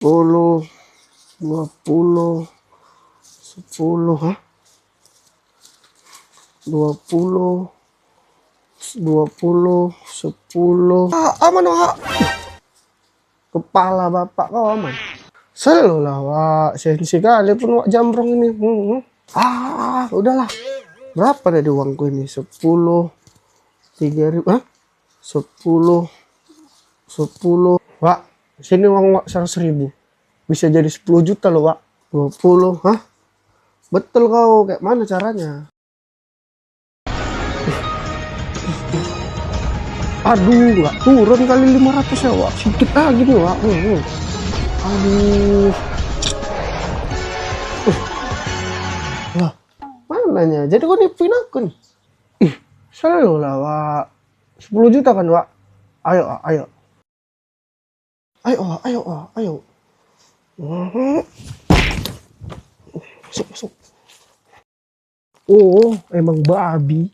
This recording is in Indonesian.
10, 20, 10, hah? 20, 20, 10. Aman, Wak. Kepala bapak kau aman. Selalu lah, Wak. Sensi kali pun Wak jambrong ini. Udahlah. Berapa dari uangku ini? 10, 3.000. Hah? 10, 10. Wak, sini uang Wak 100.000. Bisa jadi 10 juta loh, Wak. 20. Hah? Betul kau. Kayak mana caranya? Aduh, nggak turun kali 500 ya, Wak. Sedikit lagi nih, Wak. Aduh. Lah, mananya? Jadi kau nipuin aku nih. Selalu lah, Wak. 10 juta kan, Wak? Ayo, Wak, ayo. Ayo, Wak, ayo, Wak, ayo. Masuk, masuk. Oh, emang babi.